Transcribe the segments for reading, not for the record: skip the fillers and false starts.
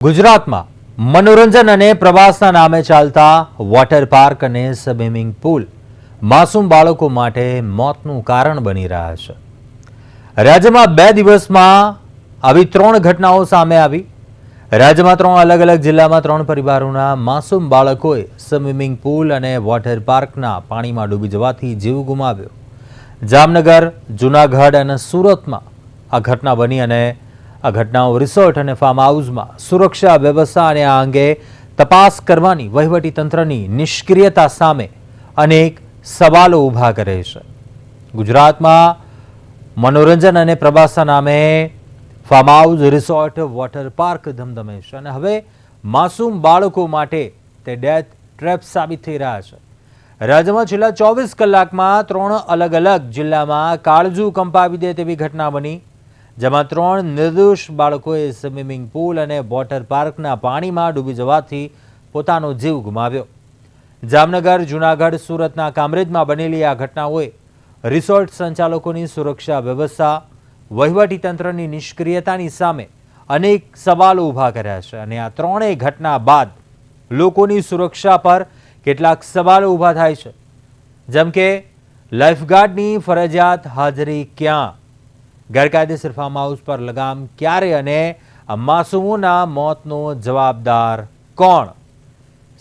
ગુજરાતમાં મનોરંજન અને પ્રવાસના નામે ચાલતા વોટર પાર્ક અને સ્વિમિંગ પૂલ માસૂમ બાળકો માટે મોતનું કારણ બની રહ્યા છે। રાજ્યમાં 2 દિવસમાં આવી 3 ઘટનાઓ સામે આવી। રાજ્યમાં 3 અલગ અલગ જિલ્લામાં 3 પરિવારોના માસૂમ બાળકોએ સ્વિમિંગ પૂલ અને વોટર પાર્કના પાણીમાં ડૂબી જવાથી જીવ ગુમાવ્યો। જામનગર, જૂનાગઢ અને સુરતમાં આ ઘટના બની અને આ ઘટનાઓ રિસોર્ટ અને ફાર્મ હાઉસમાં સુરક્ષા વ્યવસ્થા અને આ અંગે તપાસ કરવાની વહીવટી તંત્રની નિષ્ક્રિયતા સામે અનેક સવાલો ઊભા કરે છે। ગુજરાતમાં મનોરંજન અને પ્રવાસના નામે farm house, resort, water park ધમધમે છે અને હવે માસૂમ બાળકો માટે તે ડેથ ટ્રેપ સાબિત થઈ રહ્યા છે। રાજ્યમાં છેલ્લા 24 કલાકમાં 3 અલગ અલગ જિલ્લામાં કાળજું કંપાવી દે તેવી ઘટના બની, જેમાં 3 નિર્દોષ બાળકોએ સ્વિમિંગ પૂલ અને વોટર પાર્કના પાણીમાં ડૂબી જવાથી પોતાનો જીવ ગુમાવ્યો। જામનગર, જૂનાગઢ, સુરતના કામરેજમાં બનેલી આ ઘટનાઓએ રિસોર્ટ સંચાલકોની સુરક્ષા વ્યવસ્થા, વહીવટીતંત્રની નિષ્ક્રિયતાની સામે અનેક સવાલો ઊભા કર્યા છે અને આ 3 ઘટના બાદ લોકોની સુરક્ષા પર કેટલાક સવાલો ઊભા થાય છે, જેમ કે લાઇફગાર્ડની ફરજિયાત હાજરી ક્યાં, ગેરકાયદેસર ફાર્મ હાઉસ પર લગામ ક્યારે અને આ માસૂમોના મોતનો જવાબદાર કોણ?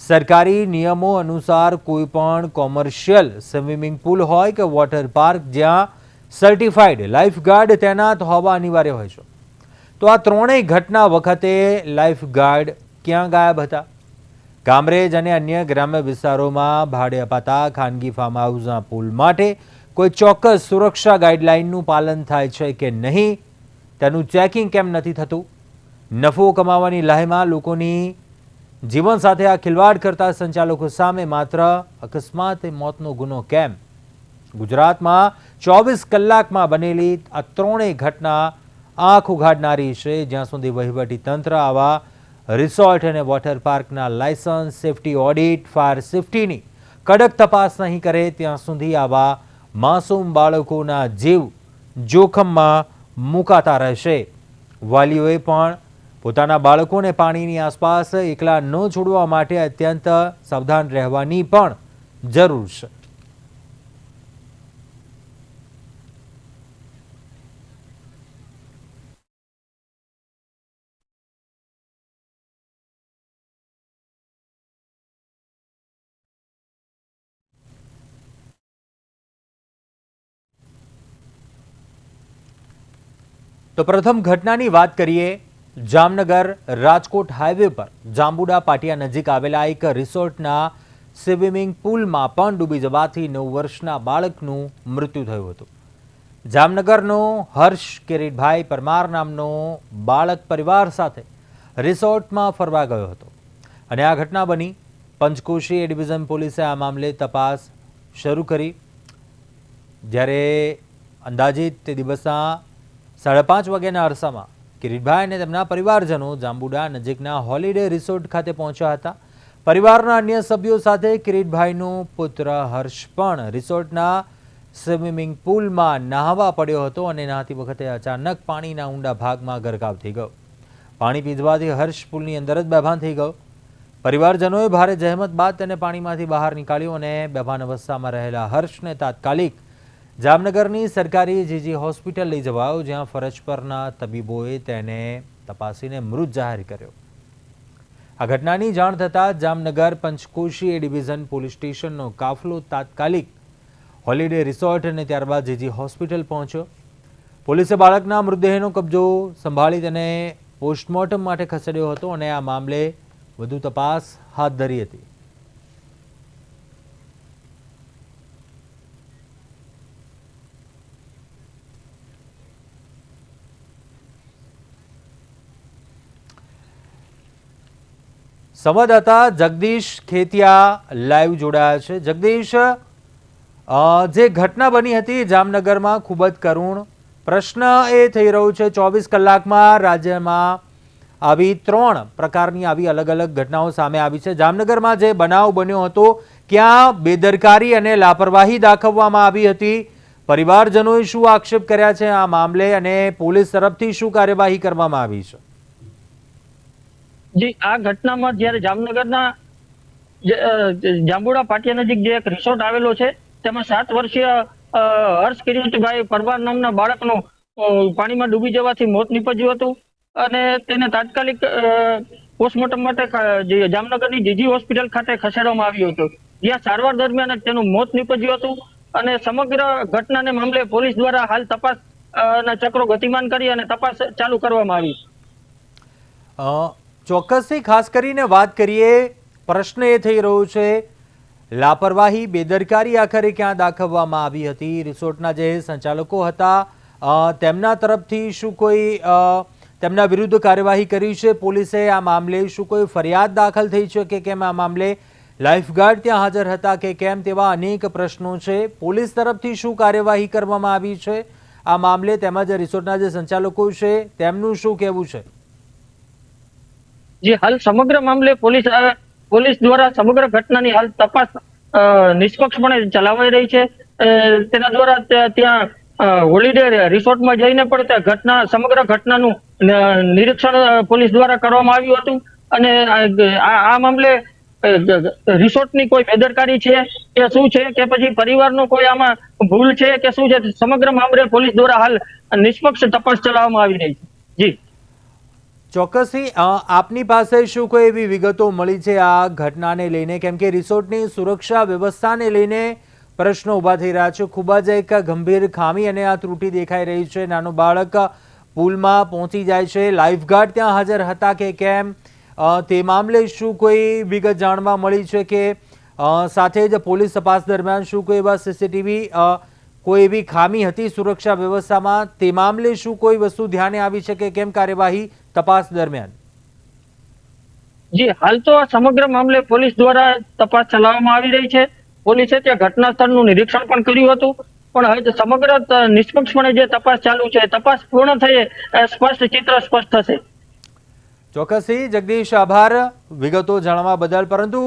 સરકારી નિયમો અનુસાર કોઈપણ કોમર્શિયલ સ્વિમિંગ પૂલ હોય કે વોટર પાર્ક જ્યાં સર્ટિફાઈડ લાઇફગાર્ડ તૈનાત હોવા અનિવાર્ય હોય છે, તો આ 3 ઘટના વખતે લાઇફગાર્ડ ક્યાં ગાયબ હતા? કામરેજ અને અન્ય ગ્રામ્ય વિસ્તારોમાં ભાડે અપાતા ખાનગી ફાર્મ હાઉસના પૂલ માટે કોઈ ચોક્કસ સુરક્ષા ગાઈડલાઇનનું પાલન થાય છે કે નહીં, તેનું ચેકિંગ કેમ નથી થતું? નફો કમાવાની લાહીમાં લોકોની જીવન સાથે આ ખિલવાડ કરતા સંચાલકો સામે માત્ર અકસ્માત મોતનો ગુનો કેમ? ગુજરાતમાં 24 કલાકમાં બનેલી આ 3 ઘટના આંખ ઉઘાડનારી છે। જ્યાં સુધી વહીવટી તંત્ર આવા રિસોર્ટ અને વોટર પાર્કના લાયસન્સ, સેફટી ઓડિટ, ફાયર સેફટીની કડક તપાસ નહીં કરે ત્યાં સુધી આવા માસૂમ બાળકોના જીવ જોખમમાં મુકાતા રહેશે। વાલીઓએ પણ પોતાના બાળકોને પાણીની આસપાસ એકલા ન છોડવા માટે અત્યંત સાવધાન રહેવાની પણ જરૂર છે। તો પ્રથમ ઘટનાની વાત કરીએ। જામનગર રાજકોટ હાઈવે પર જાંબુડા પાટિયા નજીક આવેલા એક રિસોર્ટના સ્વિમિંગ પૂલમાં પણ ડૂબી જવાથી 9 વર્ષના બાળકનું મૃત્યુ થયું હતું। જામનગરનો હર્ષ કિરીટભાઈ પરમાર નામનો બાળક પરિવાર સાથે રિસોર્ટમાં ફરવા ગયો હતો અને આ ઘટના બની। પંચકોશી એ ડિવિઝન પોલીસે આ મામલે તપાસ શરૂ કરી, જ્યારે અંદાજિત તે દિવસના 5:30 વાગ્યાના અરસામાં કિરીટભાઈ અને તેમના પરિવારજનો જાંબુડા નજીકના હોલિડે રિસોર્ટ ખાતે પહોંચ્યા હતા। પરિવારના અન્ય સભ્યો સાથે કિરીટભાઈનો પુત્ર હર્ષ પણ રિસોર્ટના સ્વિમિંગ પૂલમાં નહાવા પડ્યો હતો અને નહાતી વખતે અચાનક પાણીના ઊંડા ભાગમાં ગરકાવ થઈ ગયો। પાણી પીધવાથી હર્ષ પૂલની અંદર જ બેભાન થઈ ગયો। પરિવારજનોએ ભારે જહેમત બાદ તેને પાણીમાંથી બહાર નીકાળ્યો અને બેભાન અવસ્થામાં રહેલા હર્ષને તાત્કાલિક જામનગરની સરકારી જીજી હોસ્પિટલ લઈ જવાયો, જ્યાં ફરજ પરના તબીબોએ તેને તપાસીને મૃત જાહેર કર્યો। આ ઘટનાની જાણ થતાં Jamnagar Panchkoshi A division police સ્ટેશનનો કાફલો તાત્કાલિક હોલિડે રિસોર્ટ અને ત્યારબાદ જીજી હોસ્પિટલ પહોંચ્યો। પોલીસે બાળકના મૃતદેહનો કબજો સંભાળી તેને પોસ્ટમોર્ટમ માટે ખસેડ્યો હતો અને આ મામલે વધુ તપાસ હાથ ધરી હતી। સંવાદદાતા જગદીશ ખેતિયા લાઈવ જોડાયા છે। જગદીશ, જે ઘટના બની હતી જામનગરમાં ખૂબ જ કરુણ પ્રશ્ન એ થઈ રહ્યો છે, 24 કલાકમાં રાજ્યમાં આવી 3 પ્રકારની આવી અલગ અલગ ઘટનાઓ સામે આવી છે। જામનગરમાં જે બનાવ બન્યો હતો ક્યાં બેદરકારી અને લાપરવાહી દાખવવામાં આવી હતી? પરિવારજનોએ શું આક્ષેપ કર્યા છે આ મામલે અને પોલીસ તરફથી શું કાર્યવાહી કરવામાં આવી છે? જી, આ ઘટનામાં જ્યારે જામનગરના જાંબુડા પાટિયા નજીક જે એક રિસોર્ટ આવેલો છે, તેમાં 7 વર્ષીય હર્ષ કિરીટભાઈ પરમાર નામના બાળકનું પાણીમાં ડૂબી જવાથી મોત નીપજ્યું હતું અને તેને તાત્કાલિક પોસ્ટમોર્ટમ માટે જામનગરની જીજી હોસ્પિટલ ખાતે ખસેડવામાં આવ્યું હતું, જ્યાં સારવાર દરમિયાન જ તેનું મોત નીપજ્યું હતું. અને સમગ્ર ઘટનાને મામલે પોલીસ દ્વારા હાલ તપાસ ના ચક્રો ગતિમાન કરી અને તપાસ ચાલુ કરવામાં આવી. ચોક્કસથી ખાસ કરીને વાત કરીએ, પ્રશ્ન એ થઈ રહ્યો છે લાપરવાહી બેદરકારી આખરે ક્યાં દાખવવામાં આવી હતી? રિસોર્ટના જે સંચાલકો હતા તેમના તરફથી શું કોઈ તેમના વિરુદ્ધ કાર્યવાહી કરી છે પોલીસે આ મામલે? શું કોઈ ફરિયાદ દાખલ થઈ છે કે કેમ? આ મામલે લાઇફગાર્ડ ત્યાં હાજર હતા કે કેમ? તેવા અનેક પ્રશ્નો છે. પોલીસ તરફથી શું કાર્યવાહી કરવામાં આવી છે આ મામલે? તેમજ રિસોર્ટના જે સંચાલકો છે તેમનું શું કહેવું છે? જે હાલ સમગ્ર મામલે પોલીસ દ્વારા સમગ્ર ઘટનાની હાલ તપાસ નિષ્પક્ષપણે ચલાવાઈ રહી છે. તેના દ્વારા ત્યાં હોલિડે રિસોર્ટમાં જઈને પણ સમગ્ર ઘટનાનું નિરીક્ષણ પોલીસ દ્વારા કરવામાં આવ્યું હતું અને આ મામલે રિસોર્ટની કોઈ બેદરકારી છે કે શું છે, કે પછી પરિવારનો કોઈ આમાં ભૂલ છે કે શું છે, સમગ્ર મામલે પોલીસ દ્વારા હાલ નિષ્પક્ષ તપાસ ચલાવવામાં આવી રહી છે. જી ચોક્કસથી આપની પાસે શું કોઈ એવી વિગતો મળી છે આ ઘટનાને લઈને? કેમ કે રિસોર્ટની સુરક્ષા વ્યવસ્થાને લઈને પ્રશ્નો ઊભા થઈ રહ્યા છે. ખૂબ જ એક ગંભીર ખામી અને આ ત્રુટિ દેખાઈ રહી છે. નાનું બાળક પુલમાં પહોંચી જાય છે, લાઇફગાર્ડ ત્યાં હાજર હતા કે કેમ? તે મામલે શું કોઈ વિગત જાણવા મળી છે કે સાથે જ પોલીસ તપાસ દરમિયાન શું કોઈ એવા સીસીટીવી કોઈ એવી ખામી હતી સુરક્ષા વ્યવસ્થામાં? તે મામલે શું કોઈ વસ્તુ ધ્યાને આવી છે કે કેમ કાર્યવાહી તપાસ દરમિયાન? જી, હાલ તો આ સમગ્ર મામલે પોલીસ દ્વારા તપાસ ચલાવવામાં આવી રહી છે. પોલીસે ત્યાં ઘટના સ્થળનું નિરીક્ષણ પણ કર્યું હતું, પણ હવે સમગ્ર નિષ્પક્ષપણે જે તપાસ ચાલુ છે, તપાસ પૂર્ણ થઈ સ્પષ્ટ ચિત્ર સ્પષ્ટ થશે. ચોક્કસથી જગદીશ, આભાર વિગતો જાણવા બદલ. પરંતુ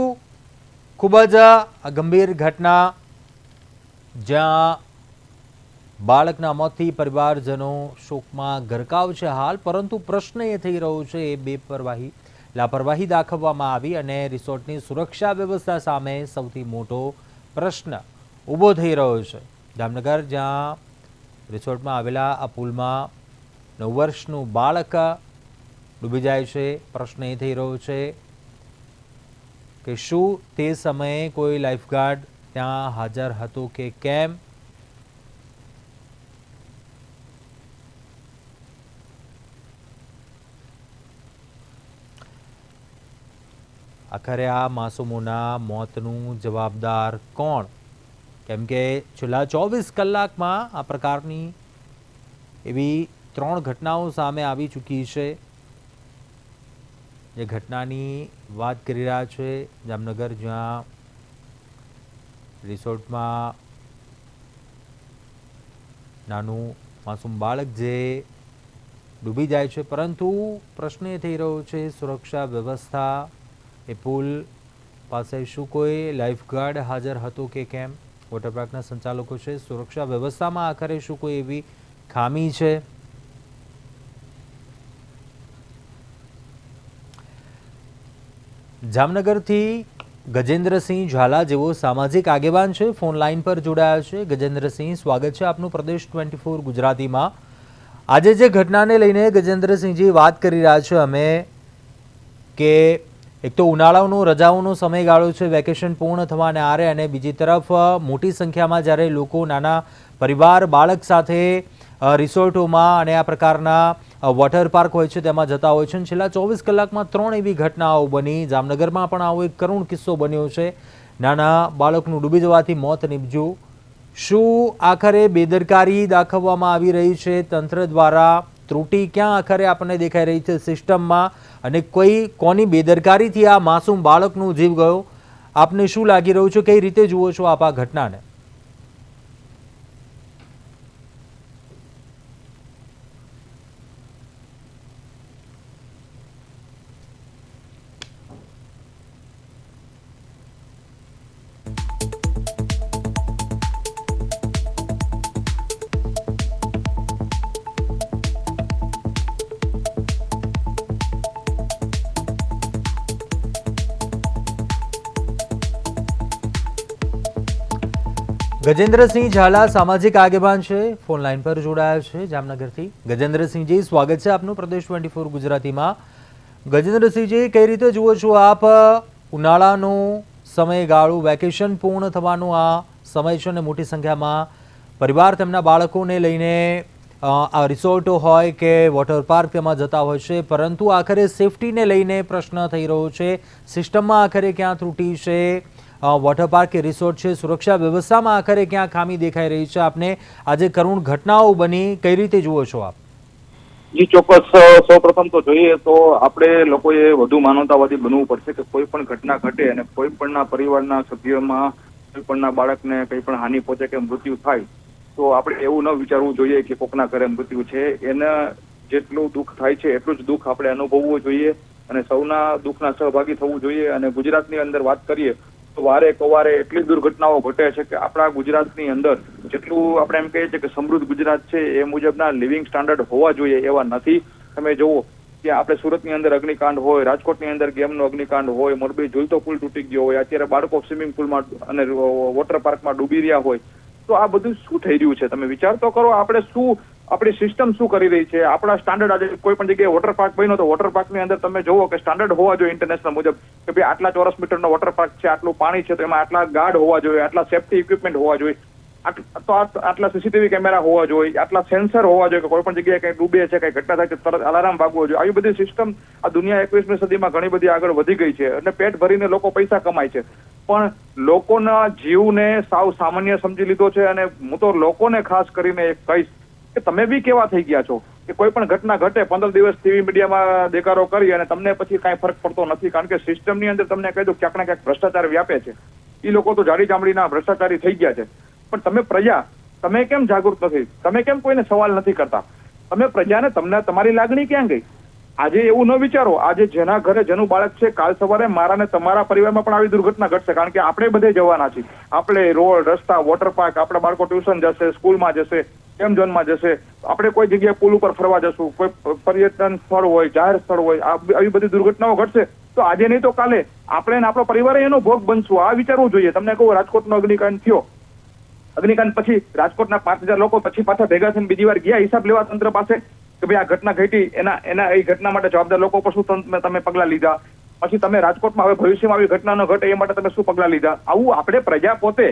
ખૂબ જ ગંભીર ઘટના જ્યાં બાળકના મોતથી પરિવારજનો શોકમાં ગરકાવ છે હાલ, પરંતુ પ્રશ્ન એ થઈ રહ્યો છે એ લાપરવાહી દાખવવામાં આવી અને રિસોર્ટની સુરક્ષા વ્યવસ્થા સામે સૌથી મોટો પ્રશ્ન ઊભો થઈ રહ્યો છે. જામનગર જ્યાં રિસોર્ટમાં આવેલા આ પુલમાં 9 વર્ષનું બાળક ડૂબી જાય છે. પ્રશ્ન એ થઈ રહ્યો છે કે શું તે સમયે કોઈ લાઇફગાર્ડ ત્યાં હાજર હતો કે કેમ? આખરે આ માસૂમોના મોતનું જવાબદાર કોણ? કેમ કે છેલ્લા 24 કલાકમાં આ પ્રકારની એવી 3 ઘટનાઓ સામે આવી ચૂકી છે. જે ઘટનાની વાત કરી રહ્યા છે જામનગર, જ્યાં રિસોર્ટમાં નાનું માસૂમ બાળક જે ડૂબી જાય છે, પરંતુ પ્રશ્ન એ થઈ રહ્યો છે સુરક્ષા વ્યવસ્થા એ પુલ પાસે શું કોઈ લાઇફગાર્ડ હાજર હતો કે કેમ? વોટરપાર્કના સંચાલકો છે, સુરક્ષા વ્યવસ્થામાં આખરે શું કોઈ એવી ખામી છે? જામનગરથી ગજેન્દ્રસિંહ ઝાલા જેવો સામાજિક આગેવાન છે, ફોન લાઈન પર જોડાયા છે. ગજેન્દ્રસિંહ, સ્વાગત છે આપનું પ્રદેશ 24 ગુજરાતીમાં. આજે જે ઘટનાને લઈને ગજેન્દ્રસિંહજી વાત કરી રહ્યા છે અમે, કે એક તો ઉનાળાનો રજાઓનો સમયગાળો છે, વેકેશન પૂર્ણ થવાને આરે, અને બીજી તરફ મોટી સંખ્યામાં જ્યારે લોકો નાના પરિવાર બાળક સાથે રિસોર્ટોમાં અને આ પ્રકારના વોટર પાર્ક હોય છે તેમાં જતા હોય છે. છેલ્લા 24 કલાકમાં 3 એવી ઘટનાઓ બની. જામનગરમાં પણ આવો એક કરુણ કિસ્સો બન્યો છે, નાના બાળકનું ડૂબી જવાથી મોત નીપજ્યું. શું આખરે બેદરકારી દાખવવામાં આવી રહી છે તંત્ર દ્વારા? ત્રુટિ ક્યાં આખરે આપણને દેખાઈ રહી છે સિસ્ટમમાં? અને કોની બેદરકારીથી આ માસૂમ બાળકનો જીવ ગયો? આપને શું લાગી રહ્યું છે? કઈ રીતે જુઓ છો આપ આ ઘટનાને? ગજેન્દ્રસિંહ ઝાલા સામાજિક આગેવાન છે, ફોન લાઈન પર જોડાયા છે જામનગરથી. ગજેન્દ્રસિંહજી, સ્વાગત છે આપનું પ્રદેશ 24 ગુજરાતીમાં. ગજેન્દ્રસિંહજી, કઈ રીતે જુઓ છો આપ ઉનાળાનો સમયગાળો, વેકેશન પૂર્ણ થવાનો આ સમય છે અને મોટી સંખ્યામાં પરિવાર તેમના બાળકોને લઈને આ રિસોર્ટો હોય કે વોટર પાર્ક તેમાં જતા હોય છે, પરંતુ આખરે સેફટીને લઈને પ્રશ્ન થઈ રહ્યો છે. સિસ્ટમમાં આખરે ક્યાં ત્રુટી છે, વોટર પાર્ક કે રિસોર્ટ છે, સુરક્ષા વ્યવસ્થામાં આખરે ક્યાં ખામી દેખાઈ રહી છે આપને? આજે કરુણ ઘટનાઓ બની, કઈ રીતે જુઓ છો આપ? જી ચોક્કસ. સૌપ્રથમ તો જોઈએ તો આપણે લોકોએ વધુ માનવતાવાદી બનવું પડશે કે કોઈ પણ ઘટના ઘટે અને કોઈ પણના પરિવારના સભ્યોમાં કોઈ પણના બાળકને કંઈ પણ હાનિ પહોંચે કે મૃત્યુ થાય તો આપણે એવું ન વિચારવું જોઈએ કે કોકના ઘરે મૃત્યુ છે. એને જેટલું દુઃખ થાય છે એટલું જ દુઃખ આપણે અનુભવવું જોઈએ અને સૌના દુઃખના સહભાગી થવું જોઈએ. અને ગુજરાતની અંદર વાત કરીએ તો વારે કવારે એટલી દુર્ઘટનાઓ ઘટે છે કે આપણા ગુજરાતની અંદર જેટલું આપણે એમ કહીએ છીએ કે સમૃદ્ધ ગુજરાત છે એ મુજબના લિવિંગ સ્ટાન્ડર્ડ હોવા જોઈએ એવા નથી. તમે જુઓ કે આપણે સુરતની અંદર અગ્નિકાંડ હોય, રાજકોટની અંદર ગેમનો અગ્નિકાંડ હોય, મોરબી ઝૂલતો પુલ તૂટી ગયો હોય, અત્યારે બાળકો સ્વિમિંગ પુલમાં અને વોટર પાર્કમાં ડૂબી રહ્યા હોય. તો આ બધું શું થઈ રહ્યું છે? તમે વિચાર તો કરો. આપણે શું, આપણી સિસ્ટમ શું કરી રહી છે? આપણા સ્ટાન્ડર્ડ આજે કોઈ પણ જગ્યાએ વોટર પાર્ક બન્યો તો વોટર પાર્કની અંદર તમે જોવો કે સ્ટાન્ડર્ડ હોવા જોઈએ ઇન્ટરનેશનલ મુજબ કે ભાઈ આટલા ચોરસ મીટરનો વોટર પાર્ક છે, આટલું પાણી છે તો એમાં આટલા ગાર્ડ હોવા જોઈએ, આટલા સેફટી ઇક્વિપમેન્ટ હોવા જોઈએ, આટલા સીસીટીવી કેમેરા હોવા જોઈએ, આટલા સેન્સર હોવા જોઈએ કે કોઈ પણ જગ્યાએ કંઈ ડૂબે છે, કંઈ ઘટના થાય છે તરત અલાર્મ વાગવો જોઈએ. આવી બધી સિસ્ટમ આ દુનિયા 21મી સદીમાં ઘણી બધી આગળ વધી ગઈ છે અને પેટ ભરીને લોકો પૈસા કમાય છે, પણ લોકોના જીવને સાવ સામાન્ય સમજી લીધો છે. અને હું તો લોકોને ખાસ કરીને એક કહીશ કે તમે બી કેવા થઈ ગયા છો કે કોઈ પણ ઘટના ઘટે 15 દિવસ ટીવી મીડિયામાં દેખાડો કરી અને તમને પછી કાંઈ ફરક પડતો નથી, કારણ કે સિસ્ટમની અંદર તમને કહી દઉં ક્યાંક ને ક્યાંક ભ્રષ્ટાચાર વ્યાપે છે. એ લોકો તો જાડી ચામડીના ભ્રષ્ટાચારી થઈ ગયા છે. પણ તમે પ્રજા, તમે કેમ જાગૃત નથી? તમે કેમ કોઈને સવાલ નથી કરતા? તમે પ્રજાને, તમને તમારી લાગણી ક્યાં ગઈ? આજે એવું ન વિચારો, આજે જેના ઘરે જેનું બાળક છે કાલ સવારે મારા ને તમારા પરિવારમાં પણ આવી દુર્ઘટના ઘટશે, કારણ કે આપણે બધે જવાના છીએ. આપણે રોડ, રસ્તા, વોટર પાર્ક, આપણા બાળકો ટ્યુશન જશે, સ્કૂલમાં જશે, ગેમ ઝોનમાં જશે, આપણે કોઈ જગ્યાએ પુલ ઉપર ફરવા જશું, કોઈ પર્યટન સ્થળ હોય, જાહેર સ્થળ હોય, આવી બધી દુર્ઘટનાઓ ઘટશે તો આજે નહીં તો કાલે આપણે ને આપણો પરિવાર એનો ભોગ બનશું. આ વિચારવું જોઈએ. તમને કહું, રાજકોટનો અગ્નિકાંડ થયો, અગ્નિકાંડ પછી રાજકોટના 5000 લોકો પછી પાછા ભેગા થઈને બીજી વાર ગયા હિસાબ લેવા તંત્ર પાસે કે ભાઈ આ ઘટના ઘટી, એના એ ઘટના માટે જવાબદાર લોકો પર શું તમે પગલા લીધા? પછી તમે રાજકોટમાં હવે ભવિષ્યમાં આવી ઘટના ન ઘટે એ માટે તમે શું પગલા લીધા? આવું આપણે પ્રજા પોતે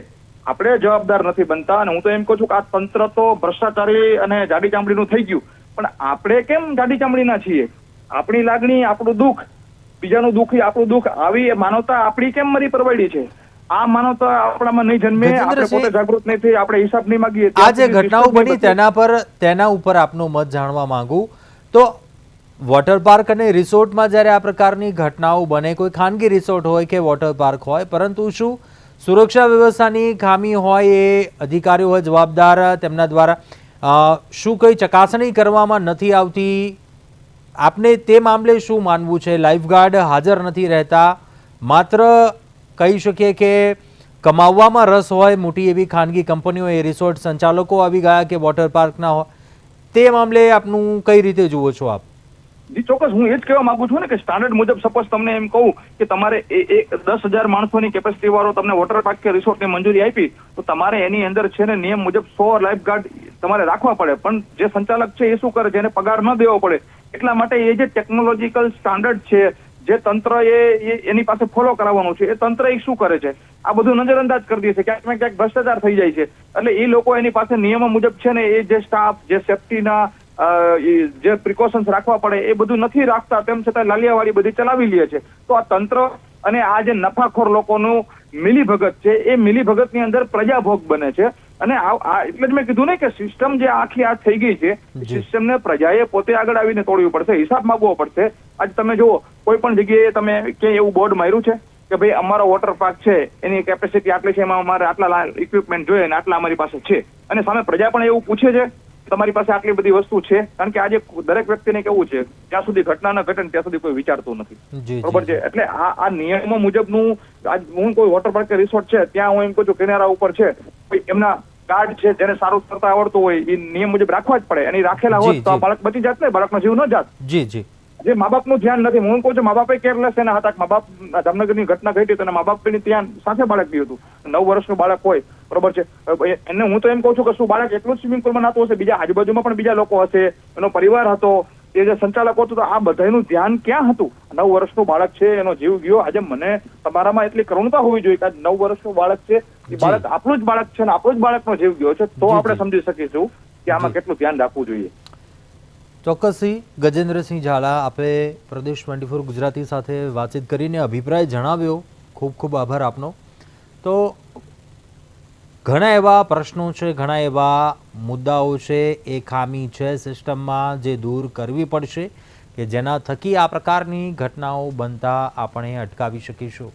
આપણે જવાબદાર નથી બનતા. અને હું તો એમ કહું છું કે આ તંત્ર તો ભ્રષ્ટાચારી અને જાડી ચામડીનું થઈ ગયું, પણ આપણે કેમ જાડી ચામડીના છીએ? આપણી લાગણી, આપણું દુઃખ, બીજાનું દુઃખ આપણું દુઃખ, આવી માનવતા આપણી કેમ મરી પરવાડી છે? આ માનવતા આપણામાં નહીં જન્મે, આપણે પોતે જાગૃત નહીં થઈ, આપણે હિસાબ નહીં માંગીએ. આ જે ઘટનાઓ બની તેના ઉપર આપનો મત જાણવા માંગુ તો વોટર પાર્ક અને રિસોર્ટમાં જ્યારે આ પ્રકારની ઘટનાઓ બને, કોઈ ખાનગી રિસોર્ટ હોય કે વોટર પાર્ક હોય, પરંતુ શું સુરક્ષા વ્યવસ્થાની ખામી હોય, એ અધિકારીઓ હોય જવાબદાર તેમના દ્વારા શું કંઈ ચકાસણી કરવામાં નથી આવતી? આપને તે મામલે શું માનવું છે? લાઈફગાર્ડ હાજર નથી રહેતા, માત્ર કહી શકીએ કે કમાવવામાં રસ હોય મોટી એવી ખાનગી કંપનીઓ, એ રિસોર્ટ સંચાલકો આવી ગયા કે વોટર પાર્કના હોય, તે મામલે આપનું કઈ રીતે જુઓ છો આપ? જી ચોક્કસ, હું એ જ કહેવા માંગુ છું ને કે સ્ટાન્ડર્ડ મુજબ સપોઝ તમને એમ કહું કે તમારે 10,000 માણસોની કેપેસિટી વાળો તમને વોટર પાર્ક કે રિસોર્ટની મંજૂરી આપી તો તમારે એની અંદર છે ને નિયમ મુજબ 100 લાઈફગાર્ડ તમારે રાખવા પડે. પણ જે સંચાલક છે એ શું કરે? જેને પગાર ન દેવો પડે એટલા માટે એ જે ટેકનોલોજીકલ સ્ટાન્ડર્ડ છે, જે તંત્ર એની પાસે ફોલો કરાવવાનું છે, એ તંત્ર એ શું કરે છે? આ બધું નજરઅંદાજ કરી દે છે. ક્યાંક ને ક્યાંક ભ્રષ્ટાચાર થઈ જાય છે. એટલે એ લોકો એની પાસે નિયમો મુજબ છે ને એ જે સ્ટાફ, જે સેફટીના જે પ્રિકોશન્સ રાખવા પડે એ બધું નથી રાખતા, તેમ છતાં લાલિયાવાડી બધી ચલાવી લે છે. તો આ તંત્ર અને આ જે નફાખોર લોકોનું મિલીભગત છે, એ મિલીભગતની અંદર પ્રજા ભોગ બને છે. અને એટલે જ મેં કીધું ને કે સિસ્ટમ જે આખી આ થઈ ગઈ છે, સિસ્ટમને પ્રજાએ પોતે આગળ આવીને તોડવી પડશે, હિસાબ માંગવો પડશે. આજ તમે જુઓ, કોઈ પણ જગ્યાએ તમે ક્યાંય એવું બોર્ડ માર્યું છે કે ભાઈ અમારો વોટર પાર્ક છે, એની કેપેસિટી આટલી છે, એમાં અમારે આટલા ઇક્વિપમેન્ટ જોઈએ અને આટલા અમારી પાસે છે, અને સામે પ્રજા પણ એવું પૂછે છે તમારી પાસે આટલી બધી વસ્તુ છે? કારણ કે આજે દરેક વ્યક્તિને કેવું છે, જ્યાં સુધી ઘટના ન ઘટે ત્યાં સુધી કોઈ વિચારતું નથી, બરોબર છે? એટલે આ નિયમો મુજબનું આજ હું કોઈ વોટર પાર્ક કે રિસોર્ટ છે ત્યાં હું એમ કહું છું કિનારા ઉપર છે, એમના ગાર્ડ છે જેને સારું કરતા આવડતું હોય એ નિયમ મુજબ રાખવા જ પડે. એની રાખેલા હોત તો બાળક બચી જાત ને, બાળકનો જીવ ન જાત. જી જી, જે મા બાપનું ધ્યાન નથી. હું કહું છું મા બાપે કેરલેસ એના હતા. મા બાપ જામનગરની ઘટના ઘટી તો મા બાપ ત્યાં સાથે બાળક ગયું હતું. 9 વર્ષનું બાળક હોય, બરોબર છે, એને હું તો એમ કહું છું કે શું બાળક એટલું જ સ્વિમિંગ પુલમાં નાતું હશે, બીજા આજુબાજુમાં પણ બીજા લોકો હશે, એનો પરિવાર હતો, એ જે સંચાલકો હતો, તો આ બધાનું ધ્યાન ક્યાં હતું? 9 વર્ષનું બાળક છે, એનો જીવ ગયો. આજે મને તમારામાં એટલી કરુણતા હોવી જોઈએ કે 9 વર્ષનું બાળક છે, એ બાળક આપણું જ બાળક છે ને આપણું જ બાળકનો જીવ ગયો છે, તો આપણે સમજી શકીશું કે આમાં કેટલું ધ્યાન રાખવું જોઈએ. ચોક્કસથી ગજેન્દ્રસિંહ ઝાલા, આપે પ્રદેશ 24 ગુજરાતી સાથે વાતચીત કરીને અભિપ્રાય જણાવ્યો. ખૂબ ખૂબ આભાર આપનો. તો ઘણા એવા પ્રશ્નો છે, ઘણા એવા મુદ્દાઓ છે, એ ખામી છે સિસ્ટમમાં જે દૂર કરવી પડશે કે જેના થકી આ પ્રકારની ઘટનાઓ બનતા આપણે અટકાવી શકીશું.